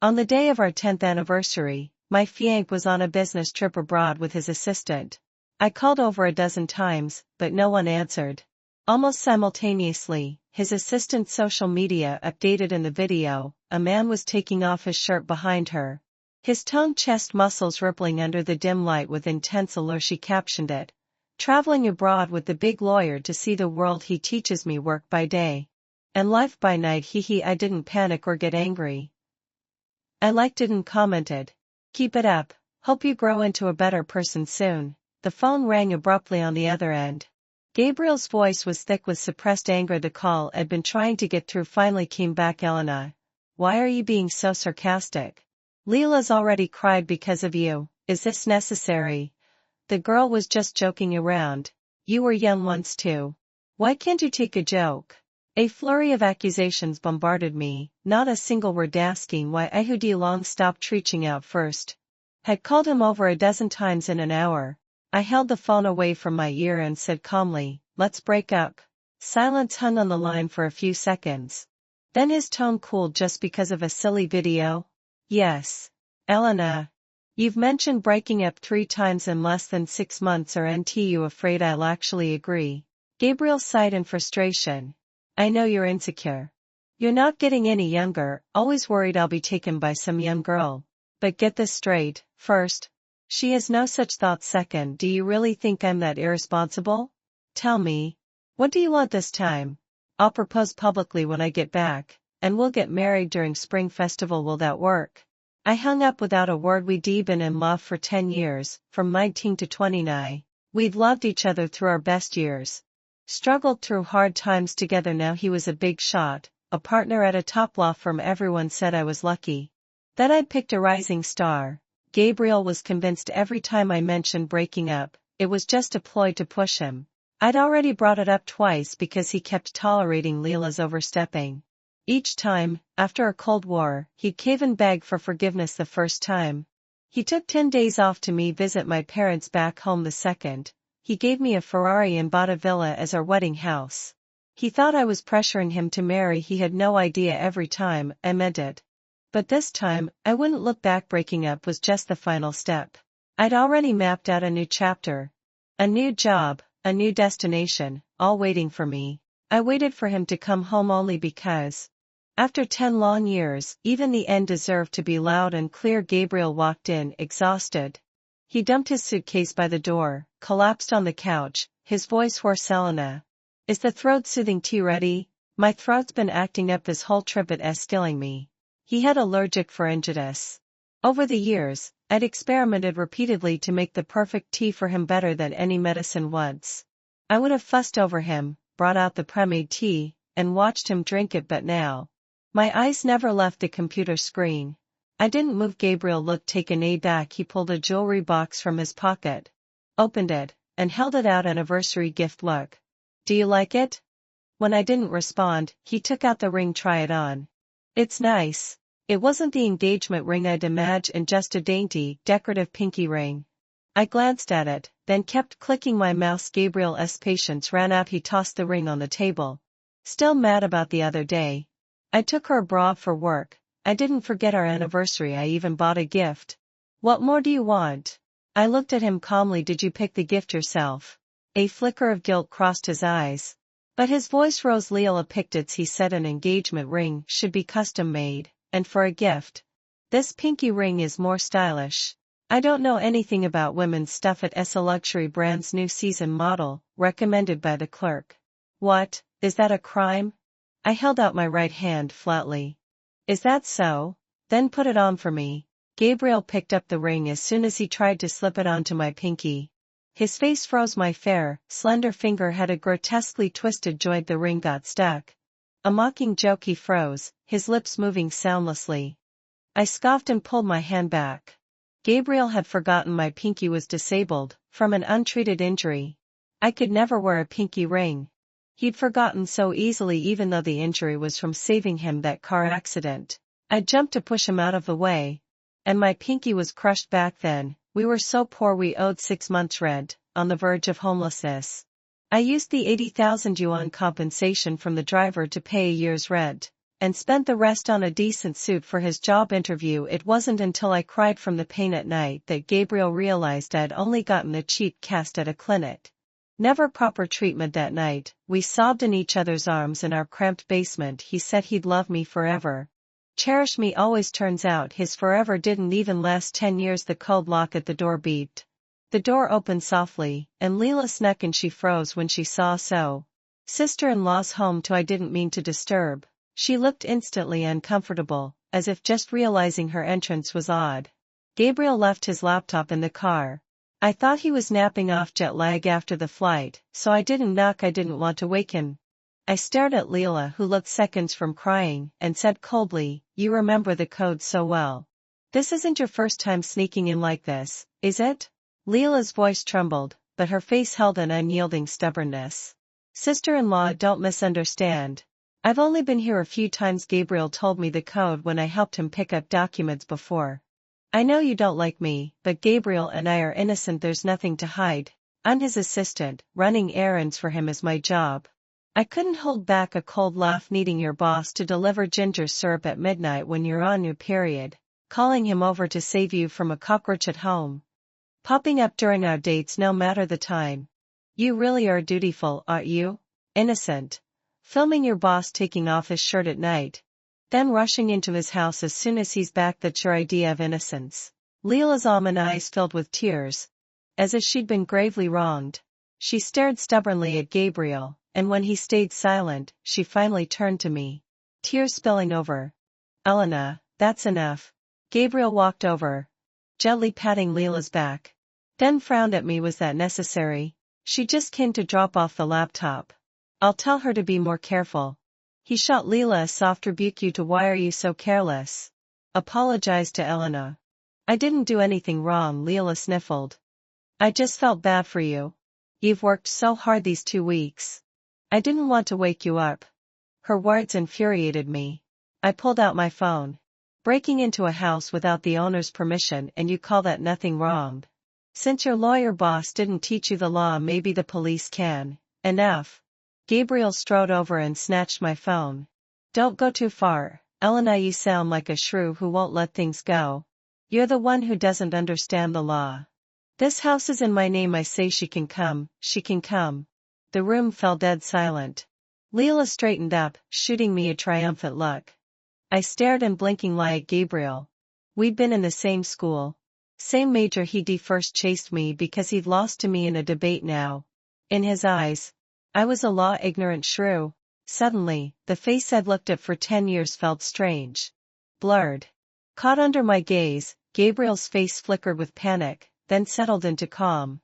On the day of our 10th anniversary, my fiancé was on a business trip abroad with his assistant. I called over a dozen times, but no one answered. Almost simultaneously, his assistant's social media updated in the video. A man was taking off his shirt behind her. His toned chest muscles rippling under the dim light with intense allure. She captioned it. Traveling abroad with the big lawyer to see the world. He teaches me work by day and life by night. Hee. I didn't panic or get angry. I liked it and commented. Keep it up. Hope you grow into a better person soon. The phone rang abruptly on the other end. Gabriel's voice was thick with suppressed anger. The call I'd been trying to get through finally came back. Elena. Why are you being so sarcastic? Leela's already cried because of you. Is this necessary? The girl was just joking around. You were young once too. Why can't you take a joke? A flurry of accusations bombarded me, not a single word asking why I who long stopped reaching out first. Had called him over a dozen times in an hour. I held the phone away from my ear and said calmly, let's break up. Silence hung on the line for a few seconds. Then his tone cooled. Just because of a silly video? Yes. Elena. You've mentioned breaking up 3 times in less than 6 months. Aren't you afraid I'll actually agree? Gabriel sighed in frustration. I know you're insecure. You're not getting any younger, always worried I'll be taken by some young girl. But get this straight, first. She has no such thought. Second, do you really think I'm that irresponsible? Tell me. What do you want this time? I'll propose publicly when I get back, and we'll get married during Spring Festival. Will that work? I hung up without a word. We'd been in love for 10 years, from 19 to 29. We'd loved each other through our best years. Struggled through hard times together. Now he was a big shot, a partner at a top law firm. Everyone said I was lucky that I'd picked a rising star. Gabriel was convinced every time I mentioned breaking up, it was just a ploy to push him. I'd already brought it up twice because he kept tolerating Leela's overstepping. Each time, after a Cold War, he'd cave and beg for forgiveness. The first time, he took 10 days off to me visit my parents back home. The second, he gave me a Ferrari and bought a villa as our wedding house. He thought I was pressuring him to marry. He had no idea every time I meant it. But this time, I wouldn't look back. Breaking up was just the final step. I'd already mapped out a new chapter. A new job, a new destination, all waiting for me. I waited for him to come home only because, after 10 long years, even the end deserved to be loud and clear. Gabriel walked in, exhausted. He dumped his suitcase by the door, collapsed on the couch, his voice hoarse. Elena. Is the throat-soothing tea ready? My throat's been acting up this whole trip. It's killing me. He had allergic pharyngitis. Over the years, I'd experimented repeatedly to make the perfect tea for him, better than any medicine once. I would have fussed over him, brought out the pre-made tea, and watched him drink it. But now, my eyes never left the computer screen. I didn't move. Gabriel looked taken aback. He pulled a jewelry box from his pocket, opened it, and held it out. Anniversary gift. Look. Do you like it? When I didn't respond, he took out the ring. Try it on. It's nice. It wasn't the engagement ring I'd imagined, just a dainty, decorative pinky ring. I glanced at it, then kept clicking my mouse. Gabriel's patience ran out. He tossed the ring on the table. Still mad about the other day. I took her abroad for work. I didn't forget our anniversary. I even bought a gift. What more do you want? I looked at him calmly. Did you pick the gift yourself? A flicker of guilt crossed his eyes. But his voice rose. Leela picked it. He said an engagement ring should be custom made, and for a gift, this pinky ring is more stylish. I don't know anything about women's stuff. It's a luxury brand's new season model, recommended by the clerk. What, is that a crime? I held out my right hand flatly. Is that so? Then put it on for me. Gabriel picked up the ring as soon as he tried to slip it onto my pinky. His face froze. My fair, slender finger had a grotesquely twisted joint. The ring got stuck. A mocking joke. He froze, his lips moving soundlessly. I scoffed and pulled my hand back. Gabriel had forgotten my pinky was disabled, from an untreated injury. I could never wear a pinky ring. He'd forgotten so easily, even though the injury was from saving him that car accident. I jumped to push him out of the way. And my pinky was crushed. Back then, we were so poor we owed 6 months' rent, on the verge of homelessness. I used the 80,000 yuan compensation from the driver to pay a year's rent, and spent the rest on a decent suit for his job interview. It wasn't until I cried from the pain at night that Gabriel realized I'd only gotten a cheap cast at a clinic. Never proper treatment that night. We sobbed in each other's arms in our cramped basement. He said he'd love me forever. Cherish me always. Turns out his forever didn't even last 10 years. The cold lock at the door beeped. The door opened softly, and Leela snuck in. She froze when she saw so. Sister-in-law's home too. I didn't mean to disturb. She looked instantly uncomfortable, as if just realizing her entrance was odd. Gabriel left his laptop in the car. I thought he was napping off jet lag after the flight, so I didn't knock. I didn't want to wake him. I stared at Leela, who looked seconds from crying, and said coldly, "You remember the code so well. This isn't your first time sneaking in like this, is it?" Leela's voice trembled, but her face held an unyielding stubbornness. "Sister-in-law, don't misunderstand. I've only been here a few times. Gabriel told me the code when I helped him pick up documents before. I know you don't like me, but Gabriel and I are innocent. There's nothing to hide. I'm his assistant. Running errands for him is my job." I couldn't hold back a cold laugh. "Needing your boss to deliver ginger syrup at midnight when you're on your period, calling him over to save you from a cockroach at home, popping up during our dates no matter the time. You really are dutiful, aren't you? Innocent. Filming your boss taking off his shirt at night, then rushing into his house as soon as he's back. That's your idea of innocence." Leela's almond eyes filled with tears, as if she'd been gravely wronged. She stared stubbornly at Gabriel, and when he stayed silent, she finally turned to me, tears spilling over. "Elena, that's enough." Gabriel walked over, gently patting Leela's back, then frowned at me. "Was that necessary? She just came to drop off the laptop. I'll tell her to be more careful." He shot Leela a soft rebuke. "You too. Why are you so careless?" "Apologized to Elena." "I didn't do anything wrong." Leela sniffled. "I just felt bad for you. You've worked so hard these 2 weeks. I didn't want to wake you up." Her words infuriated me. I pulled out my phone. "Breaking into a house without the owner's permission, and you call that nothing wrong? Since your lawyer boss didn't teach you the law, maybe the police can." "Enough." Gabriel strode over and snatched my phone. "Don't go too far, Elena. You sound like a shrew who won't let things go. You're the one who doesn't understand the law. This house is in my name. I say she can come, she can come." The room fell dead silent. Leela straightened up, shooting me a triumphant look. I stared in blinking lie at Gabriel. We'd been in the same school, same major. He'd first chased me because he'd lost to me in a debate. Now, in his eyes, I was a law-ignorant shrew. Suddenly, the face I'd looked at for 10 years felt strange, blurred. Caught under my gaze, Gabriel's face flickered with panic, then settled into calm.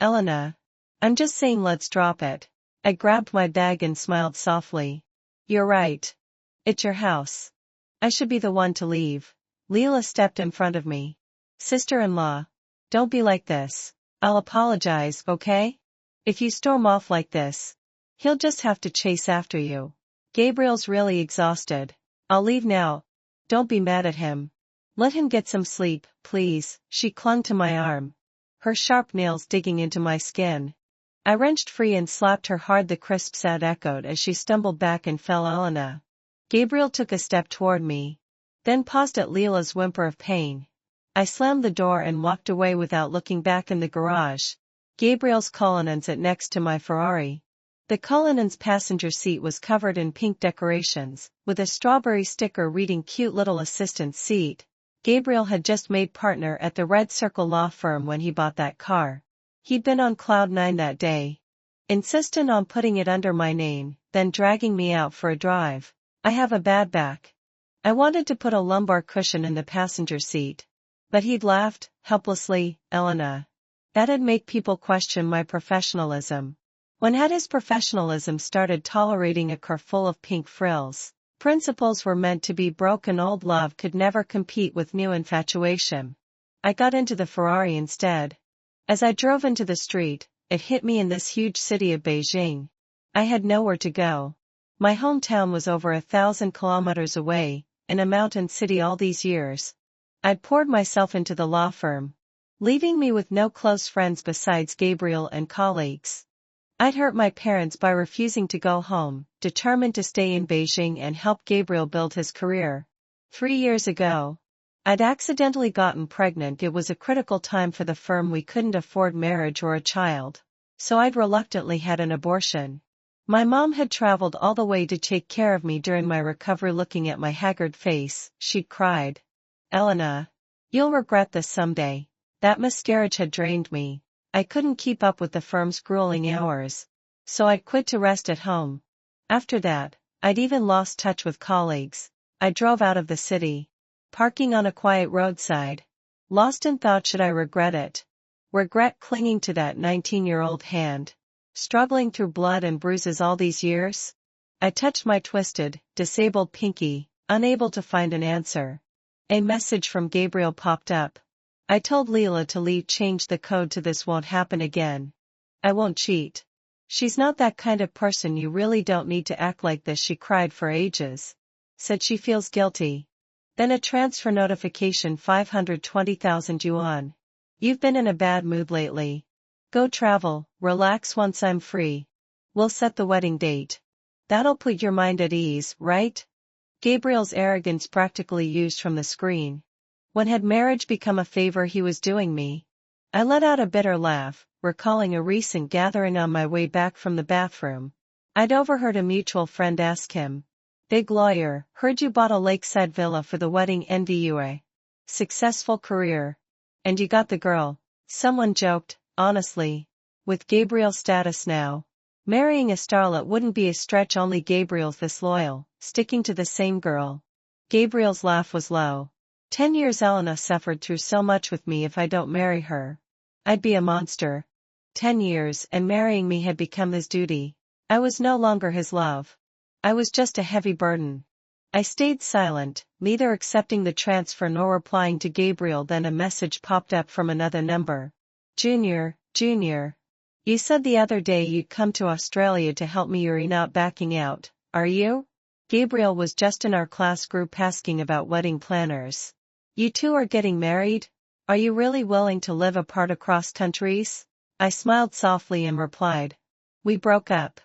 "Elena, I'm just saying let's drop it." I grabbed my bag and smiled softly. "You're right. It's your house. I should be the one to leave." Leela stepped in front of me. "Sister-in-law, don't be like this. I'll apologize, okay? If you storm off like this, he'll just have to chase after you. Gabriel's really exhausted. I'll leave now. Don't be mad at him. Let him get some sleep, please." She clung to my arm, her sharp nails digging into my skin. I wrenched free and slapped her hard. The crisp sound echoed as she stumbled back and fell. "Elena." Gabriel took a step toward me, then paused at Leela's whimper of pain. I slammed the door and walked away without looking back. In the garage, Gabriel's Cullinan sat next to my Ferrari. The Cullinan's passenger seat was covered in pink decorations, with a strawberry sticker reading "Cute Little Assistant Seat." Gabriel had just made partner at the Red Circle law firm when he bought that car. He'd been on cloud 9 that day, insistent on putting it under my name, then dragging me out for a drive. I have a bad back. I wanted to put a lumbar cushion in the passenger seat, but he'd laughed, helplessly. "Elena, that'd make people question my professionalism." When had his professionalism started tolerating a car full of pink frills? Principles were meant to be broken. Old love could never compete with new infatuation. I got into the Ferrari instead. As I drove into the street, it hit me. In this huge city of Beijing, I had nowhere to go. My hometown was over 1,000 kilometers away, in a mountain city. All these years, I'd poured myself into the law firm, leaving me with no close friends besides Gabriel and colleagues. I'd hurt my parents by refusing to go home, determined to stay in Beijing and help Gabriel build his career. 3 years ago, I'd accidentally gotten pregnant. It was a critical time for the firm. We couldn't afford marriage or a child, so I'd reluctantly had an abortion. My mom had traveled all the way to take care of me during my recovery. Looking at my haggard face, she'd cried, "Elena, you'll regret this someday." That miscarriage had drained me. I couldn't keep up with the firm's grueling hours, so I'd quit to rest at home. After that, I'd even lost touch with colleagues. I drove out of the city, parking on a quiet roadside, lost in thought. Should I regret it? Regret clinging to that 19-year-old hand, struggling through blood and bruises all these years? I touched my twisted, disabled pinky, unable to find an answer. A message from Gabriel popped up. I told Leela to leave. Change the code to "This won't happen again. I won't cheat." "She's not that kind of person. You really don't need to act like this." She cried for ages. Said she feels guilty. Then a transfer notification, 520,000 yuan. "You've been in a bad mood lately. Go travel, relax once I'm free. We'll set the wedding date. That'll put your mind at ease, right?" Gabriel's arrogance practically used from the screen. When had marriage become a favor he was doing me? I let out a bitter laugh, recalling a recent gathering on my way back from the bathroom. I'd overheard a mutual friend ask him, "Big lawyer, heard you bought a lakeside villa for the wedding. NVUA. Successful career. And you got the girl." Someone joked, honestly. With Gabriel's status now, marrying a starlet wouldn't be a stretch. Only Gabriel's this loyal, sticking to the same girl. Gabriel's laugh was low. 10 years. Elena suffered through so much with me. If I don't marry her, I'd be a monster. 10 years, and marrying me had become his duty. I was no longer his love. I was just a heavy burden. I stayed silent, neither accepting the transfer nor replying to Gabriel. Then a message popped up from another number. Junior, you said the other day you'd come to Australia to help me. You're not backing out, are you?" Gabriel was just in our class group asking about wedding planners. "You two are getting married? Are you really willing to live apart across countries?" I smiled softly and replied, "We broke up.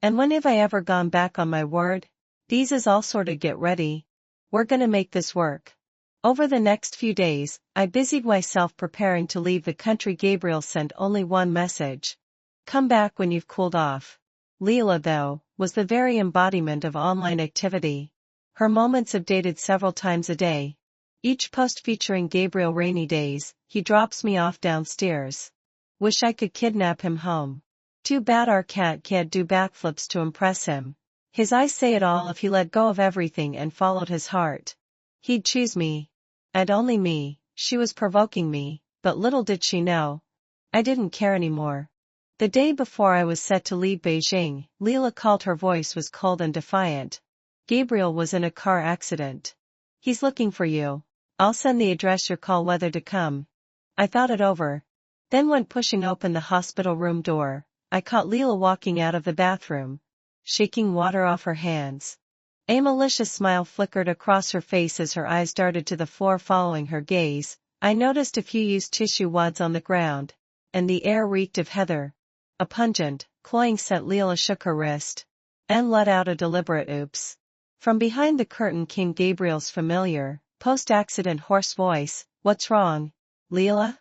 And when have I ever gone back on my word? These is all sorta get ready. We're gonna make this work." Over the next few days, I busied myself preparing to leave the country. Gabriel sent only one message. "Come back when you've cooled off." Leela, though, was the very embodiment of online activity. Her moments updated several times a day. Each post featuring Gabriel. "Rainy days, he drops me off downstairs. Wish I could kidnap him home. Too bad our cat can't do backflips to impress him. His eyes say it all. If he let go of everything and followed his heart, he'd choose me. And only me." She was provoking me, but little did she know, I didn't care anymore. The day before I was set to leave Beijing, Leela called. Her voice was cold and defiant. "Gabriel was in a car accident. He's looking for you. I'll send the address. Your call whether to come." I thought it over. Then went pushing open the hospital room door. I caught Leela walking out of the bathroom, shaking water off her hands. A malicious smile flickered across her face as her eyes darted to the floor. Following her gaze, I noticed a few used tissue wads on the ground, and the air reeked of heather. A pungent, cloying scent. Leela shook her wrist and let out a deliberate oops. From behind the curtain came Gabriel's familiar, post-accident hoarse voice. "What's wrong, Leela?"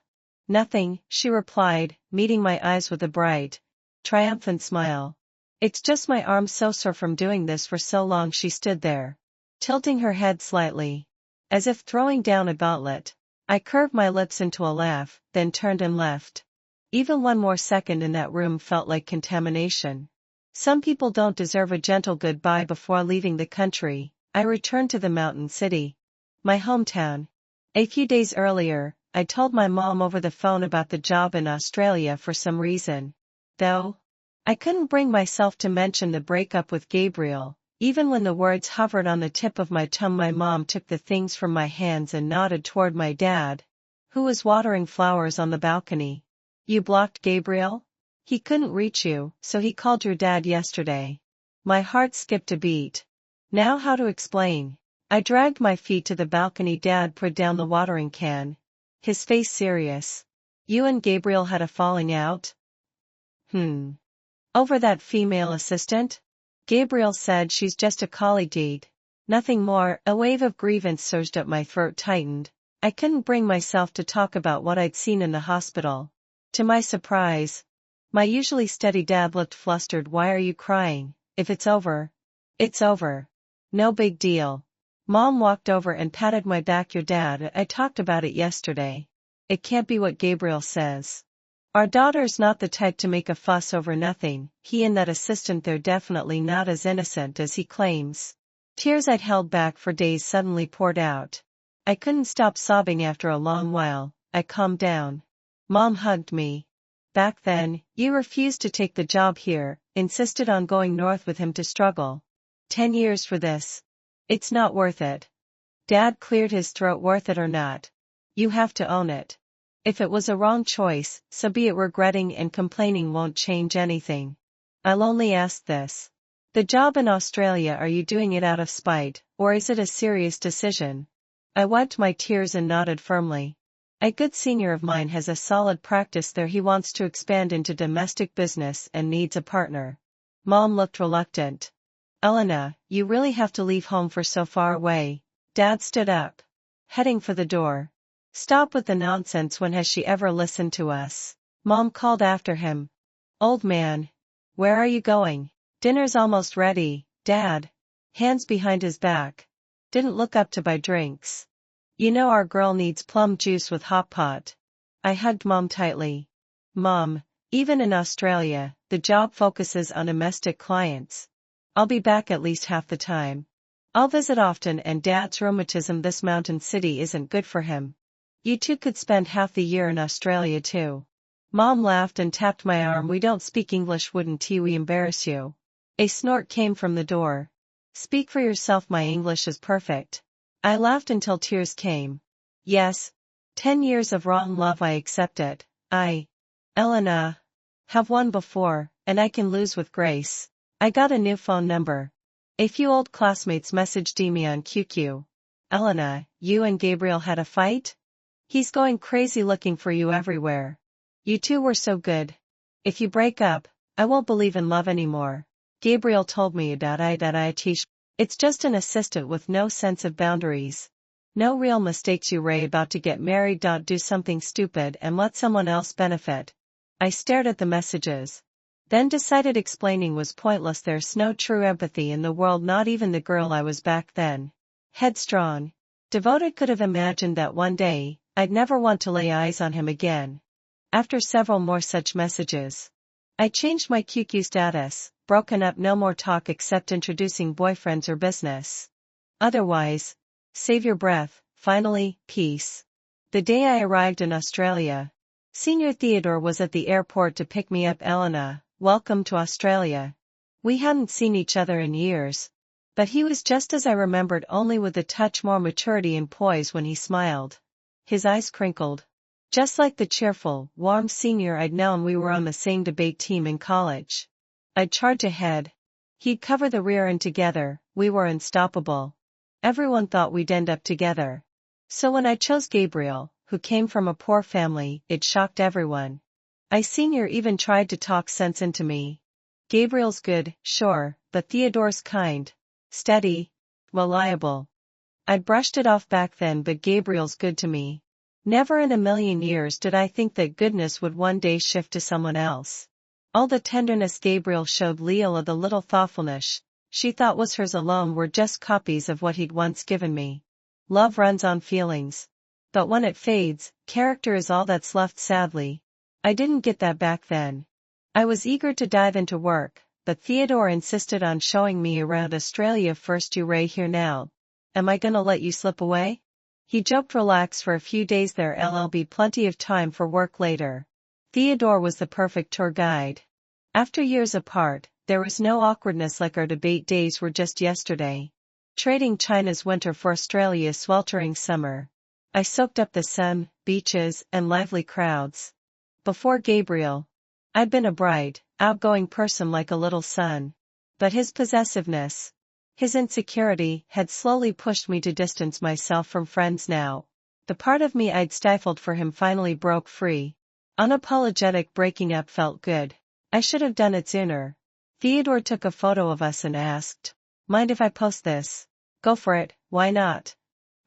"Nothing," she replied, meeting my eyes with a bright, triumphant smile. "It's just my arm so sore from doing this for so long." She stood there, tilting her head slightly, as if throwing down a gauntlet. I curved my lips into a laugh, then turned and left. Even one more second in that room felt like contamination. Some people don't deserve a gentle goodbye. Before leaving the country, I returned to the mountain city, my hometown. A few days earlier, I told my mom over the phone about the job in Australia. For some reason, though, I couldn't bring myself to mention the breakup with Gabriel. Even when the words hovered on the tip of my tongue, my mom took the things from my hands and nodded toward my dad, who was watering flowers on the balcony. "You blocked Gabriel? He couldn't reach you, so he called your dad yesterday." My heart skipped a beat. Now how to explain? I dragged my feet to the balcony. Dad put down the watering can, his face serious. "You and Gabriel had a falling out?" Over that female assistant? Gabriel said she's just a colleague. Nothing more. A wave of grievance surged up my throat, tightened. I couldn't bring myself to talk about what I'd seen in the hospital. To my surprise, my usually steady dad looked flustered. Why are you crying? If it's over. It's over. No big deal. Mom walked over and patted my back. Your dad, I talked about it yesterday. It can't be what Gabriel says. Our daughter's not the type to make a fuss over nothing. He and that assistant, they're definitely not as innocent as he claims. Tears I'd held back for days suddenly poured out. I couldn't stop sobbing. After a long while, I calmed down. Mom hugged me. Back then, you refused to take the job here, insisted on going north with him to struggle. 10 years for this. It's not worth it. Dad cleared his throat. Worth it or not, you have to own it. If it was a wrong choice, so be it. Regretting and complaining won't change anything. I'll only ask this. The job in Australia, are you doing it out of spite, or is it a serious decision? I wiped my tears and nodded firmly. A good senior of mine has a solid practice there. He wants to expand into domestic business and needs a partner. Mom looked reluctant. Elena, you really have to leave home for so far away. Dad stood up, heading for the door. Stop with the nonsense. When has she ever listened to us? Mom called after him. Old man. Where are you going? Dinner's almost ready, Dad. Hands behind his back. Didn't look up to buy drinks. You know our girl needs plum juice with hot pot. I hugged Mom tightly. Mom, even in Australia, the job focuses on domestic clients. I'll be back at least half the time. I'll visit often, and Dad's rheumatism, this mountain city isn't good for him. You two could spend half the year in Australia too. Mom laughed and tapped my arm. We don't speak English. Wouldn't we embarrass you? A snort came from the door. Speak for yourself. My English is perfect. I laughed until tears came. Yes. 10 years of rotten love. I accept it. Elena, have won before, and I can lose with grace. I got a new phone number. A few old classmates messaged me on QQ. Elena, you and Gabriel had a fight? He's going crazy looking for you everywhere. You two were so good. If you break up, I won't believe in love anymore. Gabriel told me it's just an assistant with no sense of boundaries. No real mistakes. You Ray about to get married. Do something stupid and let someone else benefit. I stared at the messages. Then decided explaining was pointless. There's no true empathy in the world, not even the girl I was back then. Headstrong, devoted, could have imagined that one day, I'd never want to lay eyes on him again. After several more such messages, I changed my QQ status. Broken up, no more talk except introducing boyfriends or business. Otherwise, save your breath. Finally, peace. The day I arrived in Australia, Senior Theodore was at the airport to pick me up. Elena, welcome to Australia. We hadn't seen each other in years, but he was just as I remembered, only with a touch more maturity and poise when he smiled. His eyes crinkled. Just like the cheerful, warm senior I'd known. We were on the same debate team in college. I'd charge ahead. He'd cover the rear, and together, we were unstoppable. Everyone thought we'd end up together. So when I chose Gabriel, who came from a poor family, it shocked everyone. Senior even tried to talk sense into me. Gabriel's good, sure, but Theodore's kind, steady, reliable. I'd brushed it off back then, but Gabriel's good to me. Never in a million years did I think that goodness would one day shift to someone else. All the tenderness Gabriel showed Leela, the little thoughtfulness she thought was hers alone, were just copies of what he'd once given me. Love runs on feelings. But when it fades, character is all that's left, sadly. I didn't get that back then. I was eager to dive into work, but Theodore insisted on showing me around Australia first. You Ray here now. Am I gonna let you slip away? He joked. Relax for a few days there. I'll be plenty of time for work later. Theodore was the perfect tour guide. After years apart, there was no awkwardness like our debate days were just yesterday. Trading China's winter for Australia's sweltering summer. I soaked up the sun, beaches, and lively crowds. Before Gabriel, I'd been a bright, outgoing person like a little son. But his possessiveness, his insecurity, had slowly pushed me to distance myself from friends. Now, the part of me I'd stifled for him finally broke free. Unapologetic breaking up felt good. I should have done it sooner. Theodore took a photo of us and asked, "Mind if I post this?" "Go for it, why not?"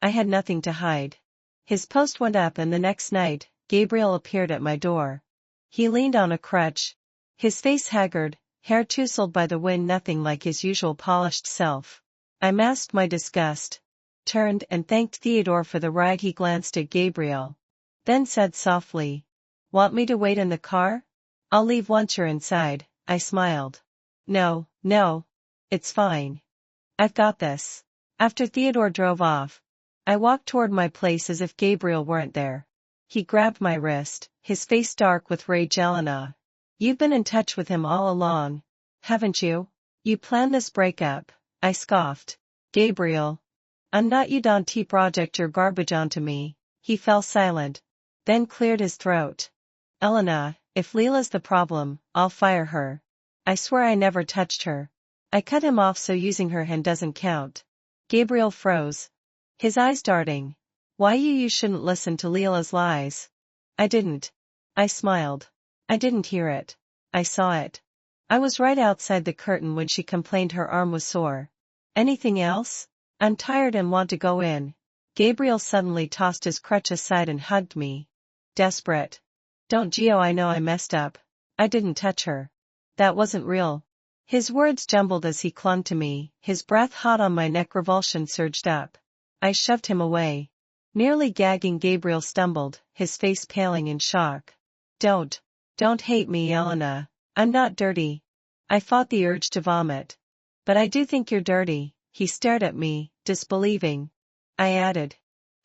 I had nothing to hide. His post went up and the next night, Gabriel appeared at my door. He leaned on a crutch. His face haggard, hair tousled by the wind, nothing like his usual polished self. I masked my disgust, turned and thanked Theodore for the ride. He glanced at Gabriel, then said softly, "Want me to wait in the car? I'll leave once you're inside." I smiled. No, it's fine. I've got this." After Theodore drove off, I walked toward my place as if Gabriel weren't there. He grabbed my wrist, his face dark with rage. "Elena, you've been in touch with him all along, haven't you? You planned this breakup." I scoffed. "Gabriel, I'm not. You don't project your garbage onto me." He fell silent, then cleared his throat. "Elena, if Leela's the problem, I'll fire her. I swear I never touched her." I cut him off. "So using her hand doesn't count?" Gabriel froze, his eyes darting. "Why you shouldn't listen to Leela's lies." "I didn't." I smiled. "I didn't hear it. I saw it. I was right outside the curtain when she complained her arm was sore." "Anything else? I'm tired and want to go in." Gabriel suddenly tossed his crutch aside and hugged me. Desperate. "Don't, Gio, I know I messed up. I didn't touch her. That wasn't real." His words jumbled as he clung to me, his breath hot on my neck. Revulsion surged up. I shoved him away. Nearly gagging, Gabriel stumbled, his face paling in shock. Don't hate me, Elena. I'm not dirty." I fought the urge to vomit. "But I do think you're dirty." He stared at me, disbelieving. I added,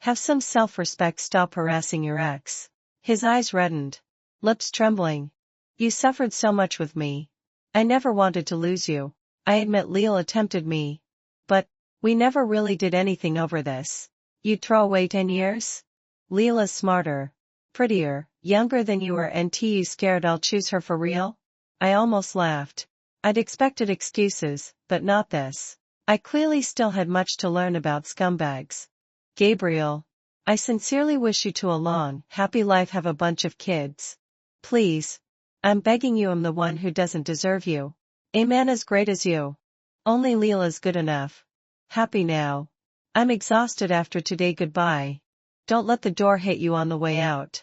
"Have some self-respect. Stop harassing your ex." His eyes reddened, lips trembling. "You suffered so much with me. I never wanted to lose you. I admit Leela tempted me. But we never really did anything over this. You'd throw away 10 years? Leela's smarter, prettier, younger than you are, and you scared I'll choose her for real?" I almost laughed. I'd expected excuses, but not this. I clearly still had much to learn about scumbags. "Gabriel, I sincerely wish you a long, happy life. Have a bunch of kids. Please. I'm begging you. I'm the one who doesn't deserve you. A man as great as you. Only Leela's good enough. Happy now. I'm exhausted after today. Goodbye. Don't let the door hit you on the way out."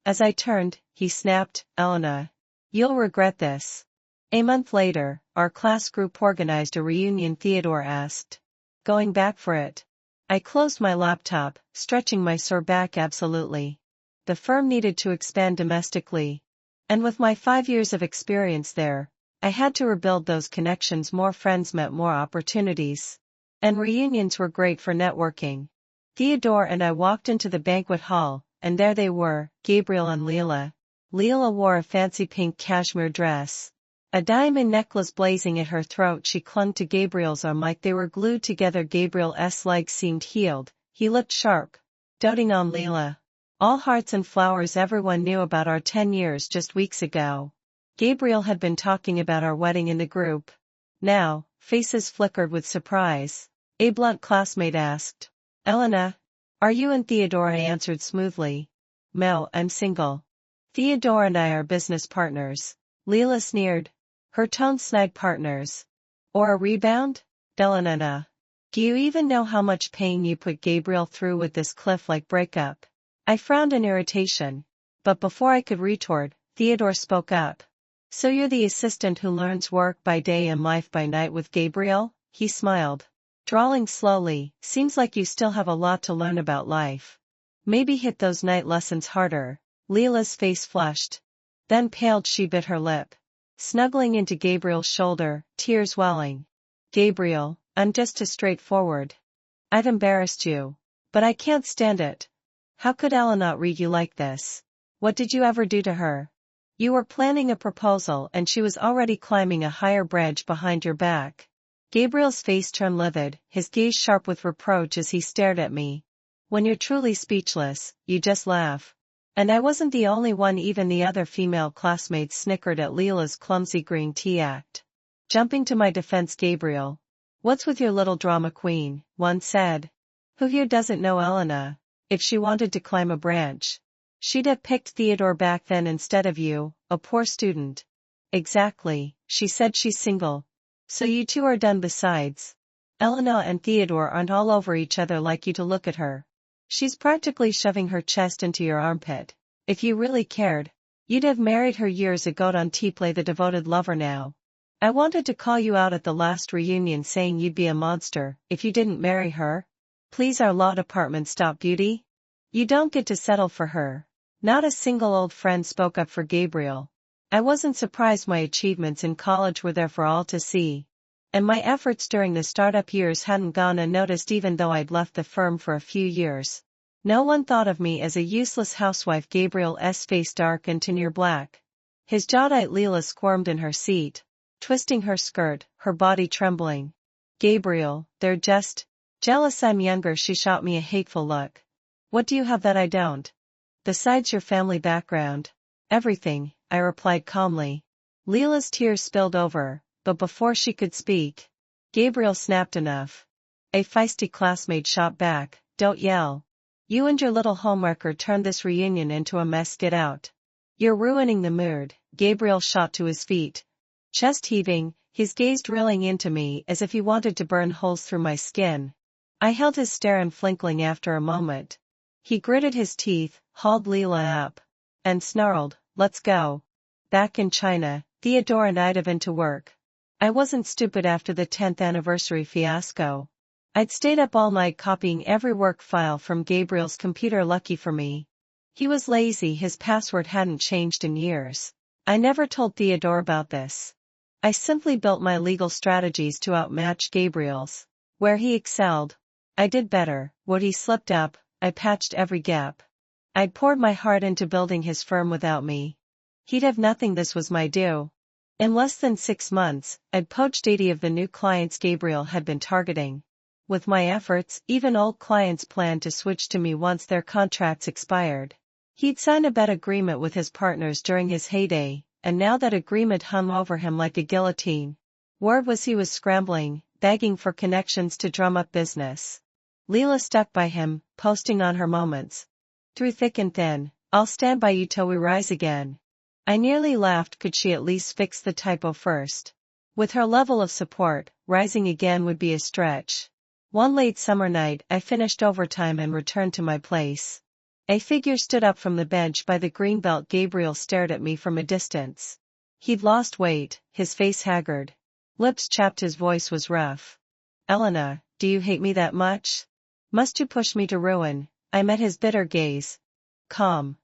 As I turned, he snapped, "Elena, you'll regret this." A month later, our class group organized a reunion. Theodore asked, "Going back for it?" I closed my laptop, stretching my sore back. "Absolutely. The firm needed to expand domestically. And with my 5 years of experience there, I had to rebuild those connections. More friends meant more opportunities. And reunions were great for networking." Theodore and I walked into the banquet hall, and there they were, Gabriel and Leela. Leela wore a fancy pink cashmere dress, a diamond necklace blazing at her throat. She clung to Gabriel's arm like they were glued together. Gabriel's legs seemed healed. He looked sharp, doting on Leela. All hearts and flowers. Everyone knew about our 10 years just weeks ago. Gabriel had been talking about our wedding in the group. Now, faces flickered with surprise. A blunt classmate asked, "Elena, are you and Theodore?" I answered smoothly, "No, I'm single. Theodore and I are business partners." Leela sneered, her tone snide. "Partners? Or a rebound? Elena, do you even know how much pain you put Gabriel through with this cliff-like breakup?" I frowned in irritation. But before I could retort, Theodore spoke up. "So you're the assistant who learns work by day and life by night with Gabriel?" He smiled, drawling slowly, "Seems like you still have a lot to learn about life. Maybe hit those night lessons harder." Leela's face flushed, then paled. She bit her lip, snuggling into Gabriel's shoulder, tears welling. "Gabriel, I'm just too straightforward. I've embarrassed you. But I can't stand it. How could Ella not read you like this? What did you ever do to her? You were planning a proposal and she was already climbing a higher branch behind your back." Gabriel's face turned livid, his gaze sharp with reproach as he stared at me. "When you're truly speechless, you just laugh." And I wasn't the only one. Even the other female classmates snickered at Leela's clumsy green tea act. Jumping to my defense, "Gabriel, what's with your little drama queen?" one said. "Who here doesn't know Elena? If she wanted to climb a branch, she'd have picked Theodore back then instead of you, a poor student." Exactly, she said she's single. So you two are done besides. Elena and Theodore aren't all over each other like you to look at her. She's practically shoving her chest into your armpit. If you really cared, you'd have married her years ago. Don't play the devoted lover now. I wanted to call you out at the last reunion saying you'd be a monster if you didn't marry her. Please our law department stop beauty? You don't get to settle for her. Not a single old friend spoke up for Gabriel. I wasn't surprised my achievements in college were there for all to see. And my efforts during the startup years hadn't gone unnoticed even though I'd left the firm for a few years. No one thought of me as a useless housewife. Gabriel's face darkened to near black. His jaw-tight. Leela squirmed in her seat, twisting her skirt, her body trembling. Gabriel, they're just jealous I'm younger. She shot me a hateful look. What do you have that I don't? Besides your family background. Everything, I replied calmly. Leela's tears spilled over, but before she could speak, Gabriel snapped enough. A feisty classmate shot back, don't yell. You and your little homewrecker turned this reunion into a mess. Get out. You're ruining the mood. Gabriel shot to his feet, chest heaving, his gaze drilling into me as if he wanted to burn holes through my skin. I held his stare unflinching. After a moment, he gritted his teeth, hauled Leela up, and snarled, let's go. Back in China, Theodore and I'd have been to work. I wasn't stupid after the 10th anniversary fiasco. I'd stayed up all night copying every work file from Gabriel's computer. Lucky for me, he was lazy. His password hadn't changed in years. I never told Theodore about this. I simply built my legal strategies to outmatch Gabriel's. Where he excelled, I did better. Where he slipped up, I patched every gap. I'd poured my heart into building his firm. Without me, he'd have nothing. This was my due. In less than 6 months, I'd poached 80 of the new clients Gabriel had been targeting. With my efforts, even old clients planned to switch to me once their contracts expired. He'd signed a bet agreement with his partners during his heyday, and now that agreement hung over him like a guillotine. Word was he was scrambling, begging for connections to drum up business. Leela stuck by him, posting on her moments. Through thick and thin, I'll stand by you till we rise again. I nearly laughed. Could she at least fix the typo first? With her level of support, rising again would be a stretch. One late summer night, I finished overtime and returned to my place. A figure stood up from the bench by the greenbelt. Gabriel stared at me from a distance. He'd lost weight, his face haggard. Lips chapped. His voice was rough. Elena, do you hate me that much? Must you push me to ruin? I met his bitter gaze. Calm.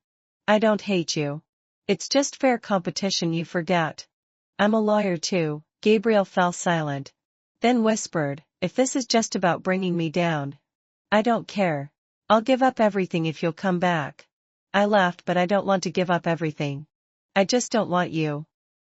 I don't hate you. It's just fair competition. You forget. I'm a lawyer too. Gabriel fell silent, then whispered, if this is just about bringing me down, I don't care. I'll give up everything if you'll come back. I laughed. But I don't want to give up everything. I just don't want you.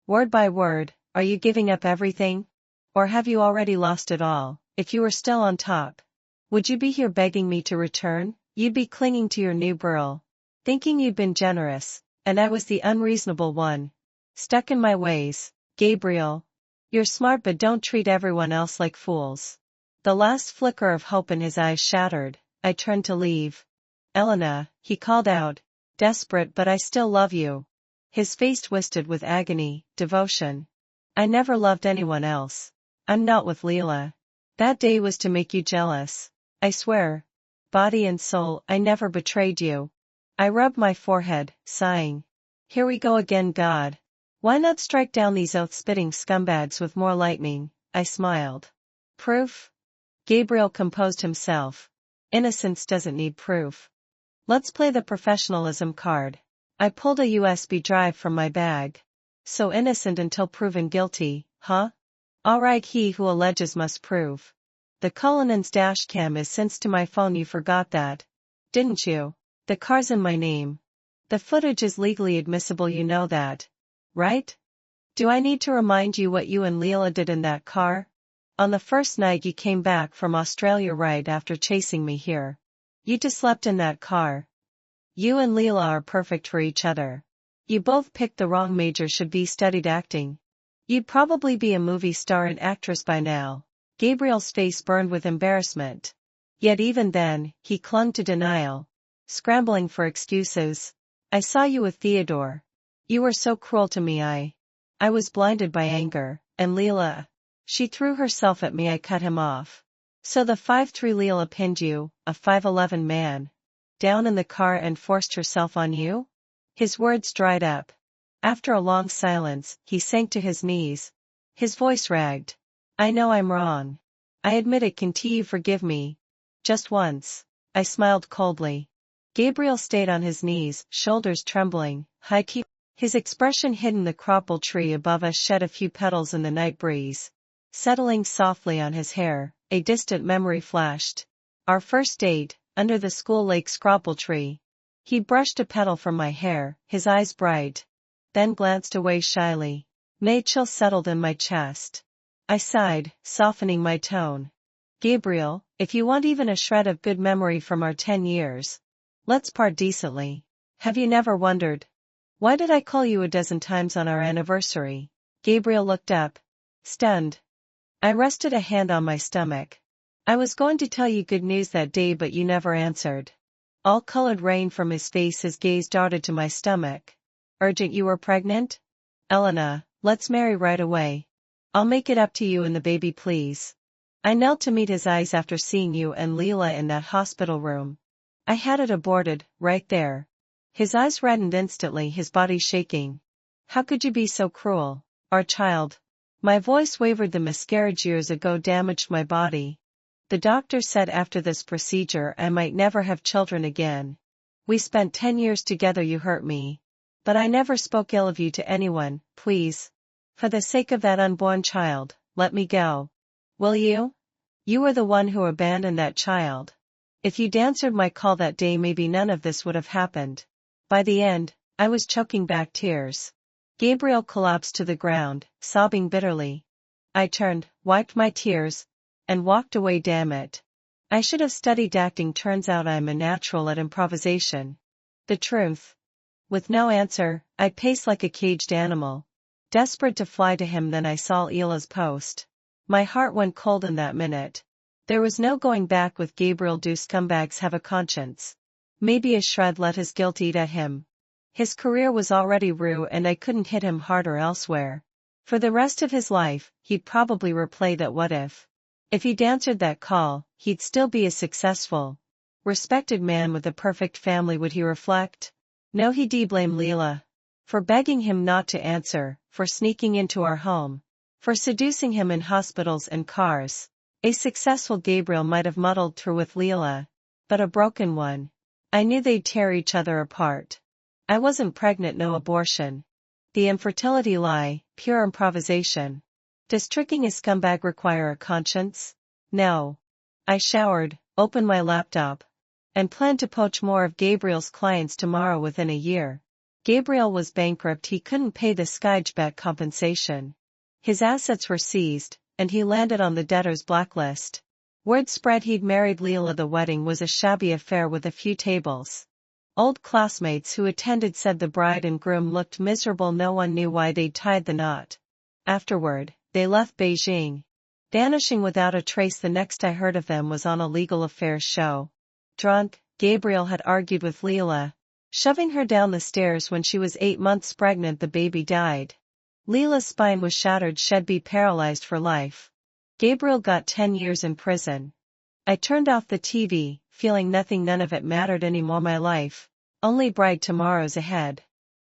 Word by word, are you giving up everything? Or have you already lost it all? If you were still on top, would you be here begging me to return? You'd be clinging to your new girl, thinking you'd been generous, and I was the unreasonable one, stuck in my ways. Gabriel, you're smart, but don't treat everyone else like fools. The last flicker of hope in his eyes shattered. I turned to leave. Elena, he called out, desperate. But I still love you. His face twisted with agony, devotion. I never loved anyone else. I'm not with Leela. That day was to make you jealous. I swear. Body and soul, I never betrayed you. I rubbed my forehead, sighing. Here we go again. God. Why not strike down these oath-spitting scumbags with more lightning? I smiled. Proof? Gabriel composed himself. Innocence doesn't need proof. Let's play the professionalism card. I pulled a USB drive from my bag. So innocent until proven guilty, huh? Alright, he who alleges must prove. The Cullinan's dash cam is synced to my phone. You forgot that, didn't you? The car's in my name. The footage is legally admissible. You know that, right? Do I need to remind you what you and Leela did in that car? On the first night you came back from Australia right after chasing me here. You two slept in that car. You and Leela are perfect for each other. You both picked the wrong major. Should be studied acting. You'd probably be a movie star and actress by now. Gabriel's face burned with embarrassment. Yet even then, he clung to denial, scrambling for excuses. I saw you with Theodore. You were so cruel to me. I was blinded by anger, and Leela. She threw herself at me. I cut him off. So the 5'3" Leela pinned you, a 5'11" man, down in the car and forced herself on you? His words dried up. After a long silence, he sank to his knees. His voice ragged. I know I'm wrong. I admit it. Can you forgive me? Just once. I smiled coldly. Gabriel stayed on his knees, shoulders trembling, high-key. His expression hidden. The cropple tree above us shed a few petals in the night breeze. Settling softly on his hair, a distant memory flashed. Our first date, under the school lake scrapple tree. He brushed a petal from my hair, his eyes bright. Then glanced away shyly. A chill settled in my chest. I sighed, softening my tone. Gabriel, if you want even a shred of good memory from our 10 years, let's part decently. Have you never wondered? Why did I call you a dozen times on our anniversary? Gabriel looked up. Stunned. I rested a hand on my stomach. I was going to tell you good news that day, but you never answered. All colored rain from his face. His gaze darted to my stomach. Urgent. You were pregnant? Elena, let's marry right away. I'll make it up to you and the baby, please. I knelt to meet his eyes after seeing you and Leela in that hospital room. I had it aborted, right there. His eyes reddened instantly, his body shaking. How could you be so cruel? Our child. My voice wavered. The miscarriage years ago damaged my body. The doctor said after this procedure I might never have children again. We spent 10 years together. You hurt me. But I never spoke ill of you to anyone. Please. For the sake of that unborn child, let me go. Will you? You were the one who abandoned that child. If you'd answered my call that day, maybe none of this would have happened. By the end, I was choking back tears. Gabriel collapsed to the ground, sobbing bitterly. I turned, wiped my tears, and walked away. Damn it. I should have studied acting. Turns out I'm a natural at improvisation. The truth. With no answer, I paced like a caged animal, desperate to fly to him. Then I saw Leela's post. My heart went cold in that minute. There was no going back with Gabriel. Do scumbags have a conscience? Maybe a shred. Let his guilt eat at him. His career was already ruined, and I couldn't hit him harder elsewhere. For the rest of his life, he'd probably replay that what if. If he'd answered that call, he'd still be a successful, respected man with a perfect family. Would he reflect? No, he'd blame Leela. For begging him not to answer, for sneaking into our home, for seducing him in hospitals and cars. A successful Gabriel might have muddled through with Leela, but a broken one. I knew they'd tear each other apart. I wasn't pregnant, no abortion. The infertility lie, pure improvisation. Does tricking a scumbag require a conscience? No. I showered, opened my laptop, and planned to poach more of Gabriel's clients tomorrow. Within a year, Gabriel was bankrupt. He couldn't pay the Skyjback compensation. His assets were seized, and he landed on the debtor's blacklist. Word spread he'd married Leela. The wedding was a shabby affair with a few tables. Old classmates who attended said the bride and groom looked miserable. No one knew why they'd tied the knot. Afterward, they left Beijing, vanishing without a trace. The next I heard of them was on a legal affairs show. Drunk, Gabriel had argued with Leela, shoving her down the stairs. When she was 8 months pregnant, the baby died. Leela's spine was shattered. She'd be paralyzed for life. Gabriel got 10 years in prison. I turned off the TV, feeling nothing. None of it mattered anymore. My life, only bright tomorrows ahead.